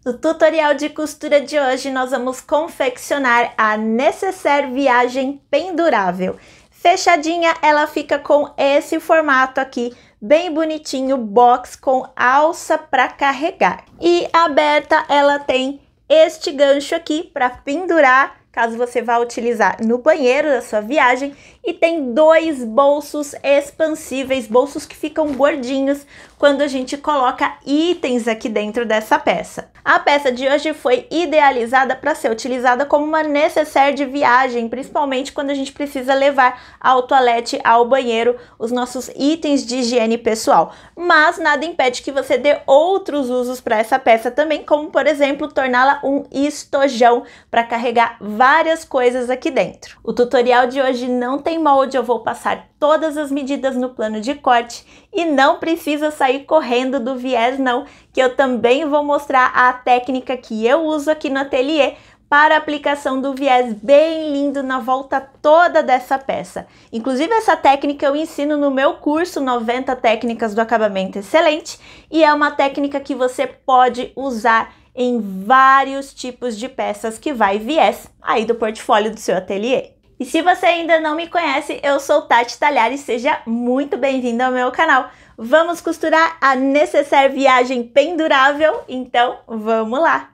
No tutorial de costura de hoje, nós vamos confeccionar a nécessaire viagem pendurável. Fechadinha, ela fica com esse formato aqui, bem bonitinho, box com alça para carregar. E aberta, ela tem este gancho aqui para pendurar, caso você vá utilizar no banheiro da sua viagem. E tem dois bolsos expansíveis, bolsos que ficam gordinhos quando a gente coloca itens aqui dentro dessa peça. A peça de hoje foi idealizada para ser utilizada como uma nécessaire de viagem, principalmente quando a gente precisa levar ao toalete, ao banheiro, os nossos itens de higiene pessoal. Mas nada impede que você dê outros usos para essa peça também, como por exemplo, torná-la um estojão para carregar várias coisas aqui dentro. O tutorial de hoje não tem molde, eu vou passar todas as medidas no plano de corte e não precisa sair correndo do viés não, que eu também vou mostrar a técnica que eu uso aqui no ateliê para a aplicação do viés bem lindo na volta toda dessa peça. Inclusive essa técnica eu ensino no meu curso 90 técnicas do acabamento excelente e é uma técnica que você pode usar em vários tipos de peças que vai viés aí do portfólio do seu ateliê. E se você ainda não me conhece, eu sou Tati Talhares, seja muito bem-vindo ao meu canal. Vamos costurar a nécessaire viagem pendurável? Então, vamos lá!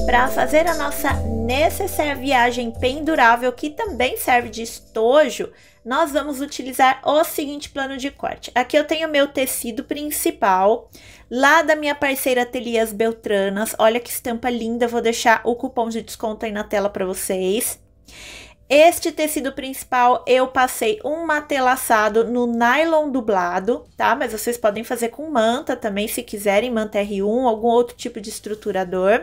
Para fazer a nossa nécessaire viagem pendurável, que também serve de estojo, nós vamos utilizar o seguinte plano de corte. Aqui eu tenho meu tecido principal, lá da minha parceira Ateliês Beltranas. Olha que estampa linda, vou deixar o cupom de desconto aí na tela para vocês. Este tecido principal eu passei um matelaçado no nylon dublado, tá? Mas vocês podem fazer com manta também, se quiserem, manta R1, algum outro tipo de estruturador.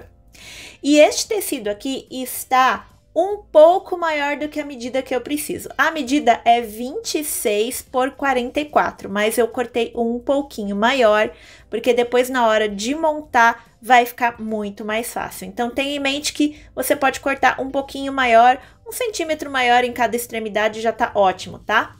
E este tecido aqui está um pouco maior do que a medida que eu preciso. A medida é 26 por 44, mas eu cortei um pouquinho maior, porque depois na hora de montar vai ficar muito mais fácil. Então tenha em mente que você pode cortar um pouquinho maior, 1 centímetro maior em cada extremidade já tá ótimo, tá?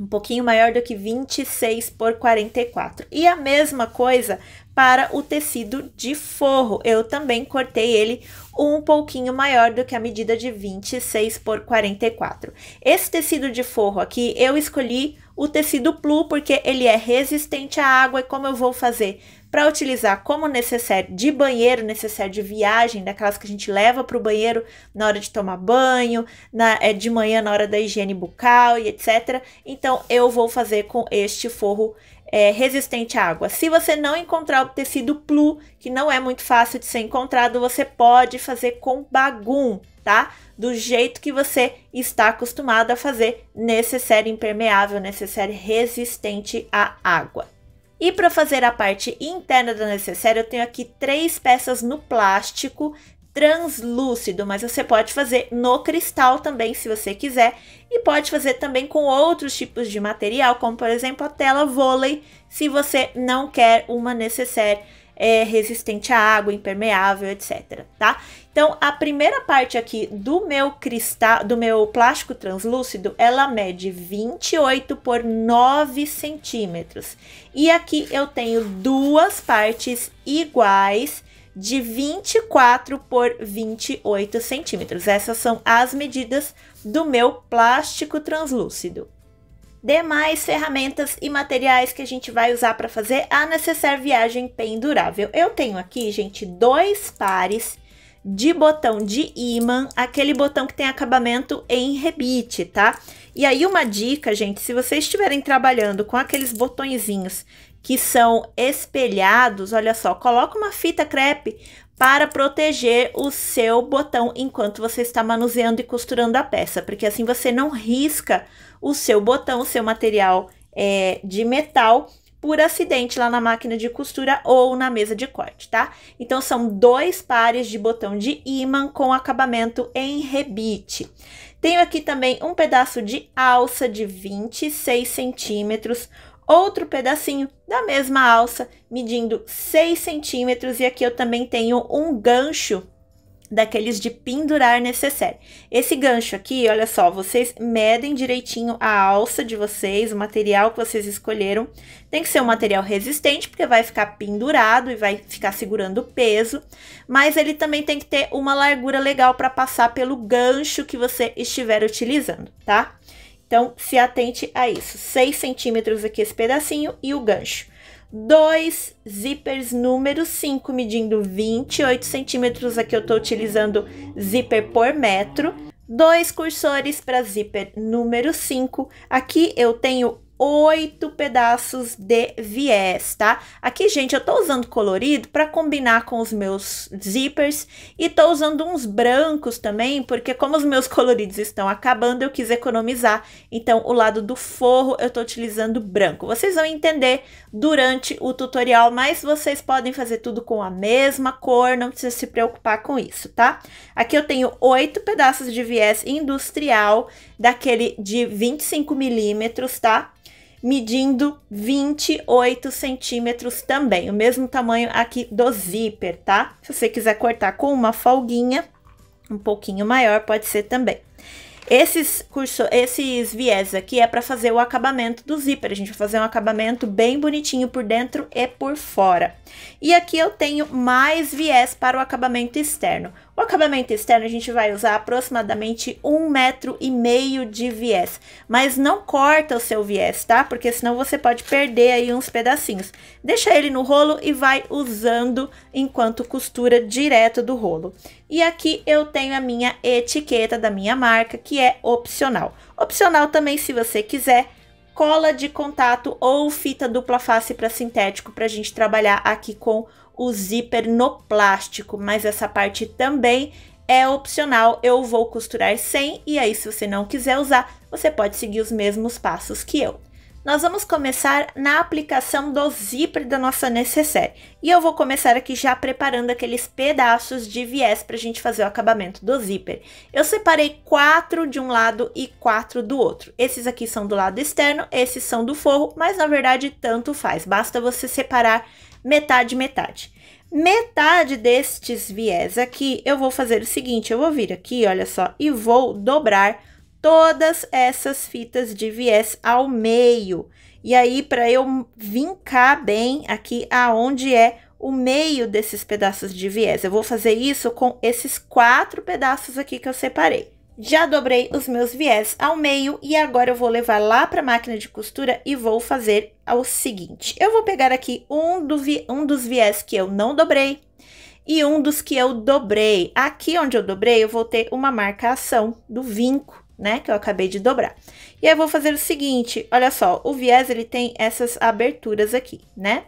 Um pouquinho maior do que 26 por 44. E a mesma coisa para o tecido de forro. Eu também cortei ele um pouquinho maior do que a medida de 26 por 44. Esse tecido de forro aqui, eu escolhi o tecido Plu porque ele é resistente à água. E como eu vou fazer para utilizar como nécessaire de banheiro, nécessaire de viagem, daquelas que a gente leva para o banheiro na hora de tomar banho, de manhã na hora da higiene bucal e etc. Então, eu vou fazer com este forro resistente à água. Se você não encontrar o tecido Plu, que não é muito fácil de ser encontrado, você pode fazer com bagum, tá? Do jeito que você está acostumado a fazer, nécessaire impermeável, nécessaire resistente à água. E para fazer a parte interna da nécessaire, eu tenho aqui 3 peças no plástico translúcido, mas você pode fazer no cristal também, se você quiser, e pode fazer também com outros tipos de material, como por exemplo a tela vôlei, se você não quer uma nécessaire resistente à água, impermeável, etc, tá? Então, a primeira parte aqui do meu cristal, do meu plástico translúcido, ela mede 28 por 9 centímetros. E aqui eu tenho duas partes iguais de 24 por 28 centímetros. Essas são as medidas do meu plástico translúcido. Demais ferramentas e materiais que a gente vai usar para fazer a nécessaire viagem pendurável. Eu tenho aqui, gente, 2 pares de botão de ímã, aquele botão que tem acabamento em rebite, tá? E aí uma dica, gente, se vocês estiverem trabalhando com aqueles botõezinhos que são espelhados, olha só, coloca uma fita crepe para proteger o seu botão enquanto você está manuseando e costurando a peça, porque assim você não risca o seu botão, o seu material de metal por acidente lá na máquina de costura ou na mesa de corte, tá? Então são 2 pares de botão de ímã com acabamento em rebite. Tenho aqui também um pedaço de alça de 26 centímetros, outro pedacinho da mesma alça medindo 6 centímetros, e aqui eu também tenho um gancho daqueles de pendurar necessaire. Esse gancho aqui, olha só, vocês medem direitinho a alça de vocês, o material que vocês escolheram. Tem que ser um material resistente, porque vai ficar pendurado e vai ficar segurando o peso. Mas ele também tem que ter uma largura legal para passar pelo gancho que você estiver utilizando, tá? Então, se atente a isso. 6 centímetros aqui esse pedacinho e o gancho. 2 zippers número 5, medindo 28 centímetros. Aqui eu tô utilizando zíper por metro. 2 cursores para zíper número 5. Aqui eu tenho 8 pedaços de viés, tá? Aqui, gente, eu tô usando colorido para combinar com os meus zippers e tô usando uns brancos também, porque como os meus coloridos estão acabando, eu quis economizar. Então, o lado do forro eu tô utilizando branco. Vocês vão entender durante o tutorial, mas vocês podem fazer tudo com a mesma cor, não precisa se preocupar com isso, tá? Aqui eu tenho 8 pedaços de viés industrial, daquele de 25 milímetros, tá? Medindo 28 centímetros também, o mesmo tamanho aqui do zíper, tá? Se você quiser cortar com uma folguinha, um pouquinho maior, pode ser também. Esses viés aqui é para fazer o acabamento do zíper. A gente vai fazer um acabamento bem bonitinho por dentro e por fora. E aqui eu tenho mais viés para o acabamento externo. O acabamento externo a gente vai usar aproximadamente 1,5 metro de viés. Mas não corta o seu viés, tá? Porque senão você pode perder aí uns pedacinhos. Deixa ele no rolo e vai usando enquanto costura direto do rolo. E aqui eu tenho a minha etiqueta da minha marca, que é opcional. Opcional também, se você quiser, cola de contato ou fita dupla face para sintético, para a gente trabalhar aqui com o zíper no plástico. Mas essa parte também é opcional, eu vou costurar sem, e aí se você não quiser usar, você pode seguir os mesmos passos que eu. Nós vamos começar na aplicação do zíper da nossa necessaire. E eu vou começar aqui já preparando aqueles pedaços de viés para a gente fazer o acabamento do zíper. Eu separei 4 de um lado e 4 do outro. Esses aqui são do lado externo, esses são do forro, mas na verdade tanto faz. Basta você separar metade, metade. Metade destes viés aqui, eu vou fazer o seguinte, eu vou vir aqui, olha só, e vou dobrar todas essas fitas de viés ao meio. E aí, para eu vincar bem aqui aonde é o meio desses pedaços de viés. Eu vou fazer isso com esses 4 pedaços aqui que eu separei. Já dobrei os meus viés ao meio e agora eu vou levar lá para a máquina de costura e vou fazer o seguinte. Eu vou pegar aqui um dos viés que eu não dobrei e um dos que eu dobrei. Aqui onde eu dobrei, eu vou ter uma marcação do vinco, né, que eu acabei de dobrar. E aí eu vou fazer o seguinte, olha só, o viés ele tem essas aberturas aqui, né?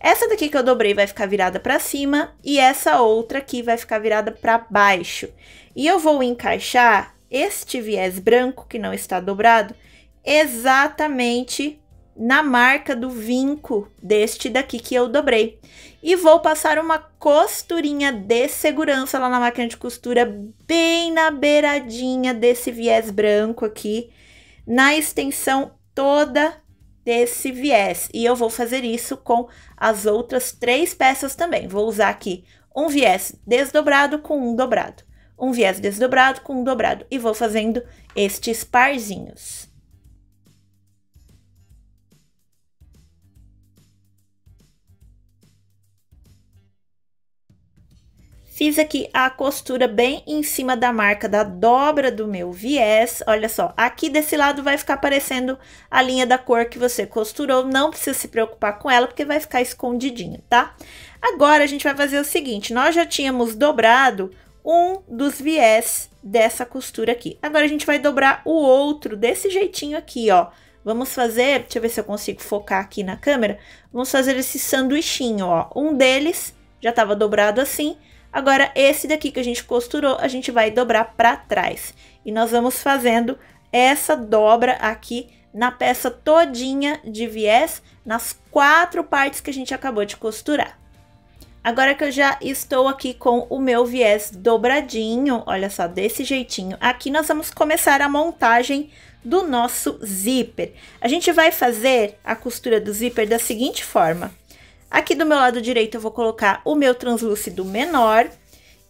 Essa daqui que eu dobrei vai ficar virada para cima e essa outra aqui vai ficar virada para baixo. E eu vou encaixar este viés branco que não está dobrado exatamente na marca do vinco deste daqui que eu dobrei. E vou passar uma costurinha de segurança lá na máquina de costura, bem na beiradinha desse viés branco aqui, na extensão toda desse viés. E eu vou fazer isso com as outras 3 peças também. Vou usar aqui um viés desdobrado com um dobrado, um viés desdobrado com um dobrado, e vou fazendo estes parzinhos. Fiz aqui a costura bem em cima da marca da dobra do meu viés. Olha só, aqui desse lado vai ficar aparecendo a linha da cor que você costurou. Não precisa se preocupar com ela, porque vai ficar escondidinho, tá? Agora, a gente vai fazer o seguinte. Nós já tínhamos dobrado um dos viés dessa costura aqui. Agora, a gente vai dobrar o outro desse jeitinho aqui, ó. Vamos fazer, deixa eu ver se eu consigo focar aqui na câmera. Vamos fazer esse sanduichinho, ó. Um deles já estava dobrado assim. Agora, esse daqui que a gente costurou, a gente vai dobrar para trás. E nós vamos fazendo essa dobra aqui na peça todinha de viés, nas 4 partes que a gente acabou de costurar. Agora que eu já estou aqui com o meu viés dobradinho, olha só, desse jeitinho, aqui nós vamos começar a montagem do nosso zíper. A gente vai fazer a costura do zíper da seguinte forma. Aqui do meu lado direito eu vou colocar o meu translúcido menor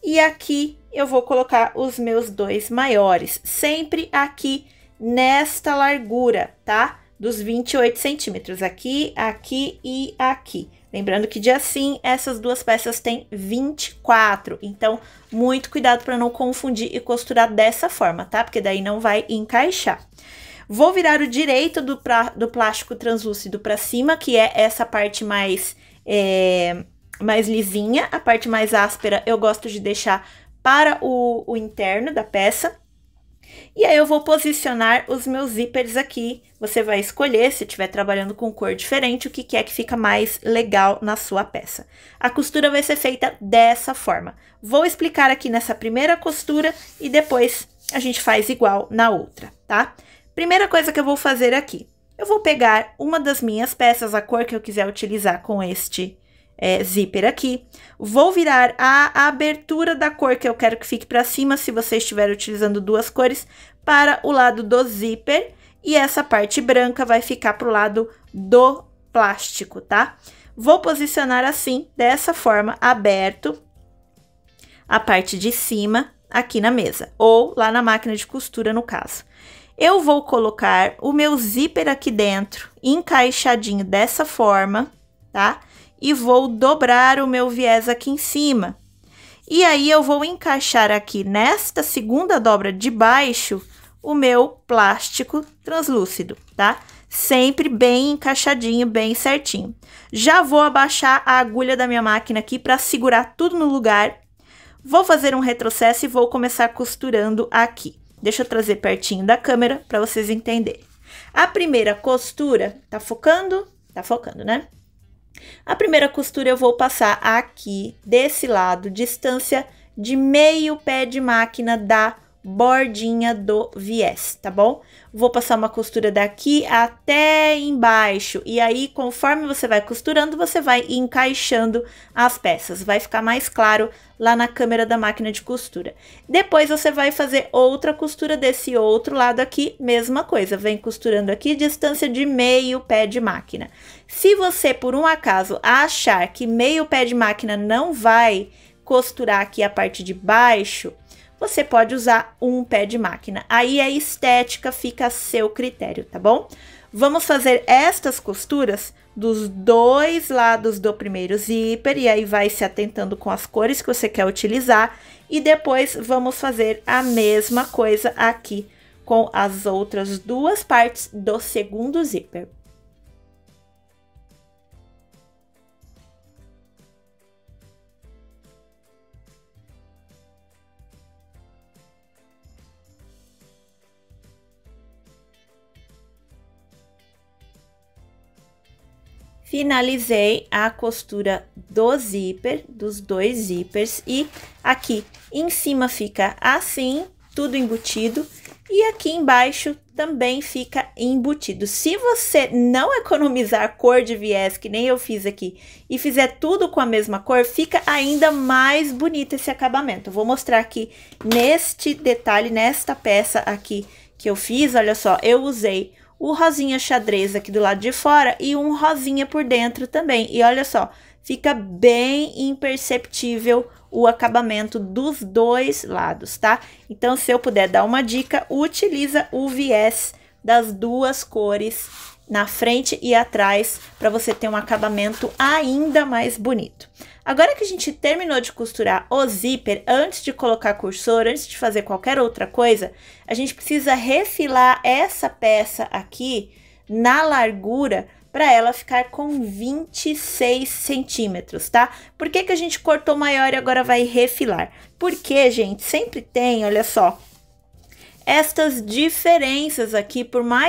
e aqui eu vou colocar os meus 2 maiores, sempre aqui nesta largura, tá? Dos 28 centímetros, aqui, aqui e aqui. Lembrando que de assim, essas duas peças têm 24, então muito cuidado para não confundir e costurar dessa forma, tá? Porque daí não vai encaixar. Vou virar o direito do plástico translúcido para cima, que é essa parte mais lisinha. A parte mais áspera eu gosto de deixar para o interno da peça. E aí eu vou posicionar os meus zíperes aqui. Você vai escolher, se estiver trabalhando com cor diferente, o que é que fica mais legal na sua peça. A costura vai ser feita dessa forma. Vou explicar aqui nessa primeira costura e depois a gente faz igual na outra, tá? Primeira coisa que eu vou fazer aqui, eu vou pegar uma das minhas peças, a cor que eu quiser utilizar com este zíper aqui, vou virar a abertura da cor que eu quero que fique para cima, se você estiver utilizando duas cores, para o lado do zíper, e essa parte branca vai ficar para o lado do plástico, tá? Vou posicionar assim, dessa forma, aberto a parte de cima aqui na mesa, ou lá na máquina de costura, no caso. Eu vou colocar o meu zíper aqui dentro, encaixadinho dessa forma, tá? E vou dobrar o meu viés aqui em cima. E aí, eu vou encaixar aqui nesta segunda dobra de baixo o meu plástico translúcido, tá? Sempre bem encaixadinho, bem certinho. Já vou abaixar a agulha da minha máquina aqui para segurar tudo no lugar. Vou fazer um retrocesso e vou começar costurando aqui. Deixa eu trazer pertinho da câmera para vocês entenderem. A primeira costura, tá focando? Tá focando, né? A primeira costura eu vou passar aqui, desse lado, distância de meio pé de máquina da bordinha do viés, tá bom? Vou passar uma costura daqui até embaixo, e aí, conforme você vai costurando, você vai encaixando as peças. Vai ficar mais claro lá na câmera da máquina de costura. Depois, você vai fazer outra costura desse outro lado aqui, mesma coisa. Vem costurando aqui, distância de meio pé de máquina. Se você, por um acaso, achar que meio pé de máquina não vai costurar aqui a parte de baixo, você pode usar um pé de máquina. Aí a estética fica a seu critério, tá bom? Vamos fazer estas costuras dos dois lados do primeiro zíper, e aí vai se atentando com as cores que você quer utilizar. E depois vamos fazer a mesma coisa aqui com as outras duas partes do segundo zíper. Finalizei a costura do zíper, dos dois zíperes, e aqui em cima fica assim, tudo embutido, e aqui embaixo também fica embutido. Se você não economizar cor de viés, que nem eu fiz aqui, e fizer tudo com a mesma cor, fica ainda mais bonito esse acabamento. Eu vou mostrar aqui neste detalhe, nesta peça aqui que eu fiz, olha só, eu usei o rosinha xadrez aqui do lado de fora e um rosinha por dentro também. E olha só, fica bem imperceptível o acabamento dos dois lados, tá? Então, se eu puder dar uma dica, utiliza o viés das duas cores na frente e atrás para você ter um acabamento ainda mais bonito. Agora que a gente terminou de costurar o zíper, antes de colocar cursor, antes de fazer qualquer outra coisa, a gente precisa refilar essa peça aqui na largura para ela ficar com 26 centímetros, tá? Por que que a gente cortou maior e agora vai refilar? Porque, gente, sempre tem, olha só, estas diferenças aqui, por mais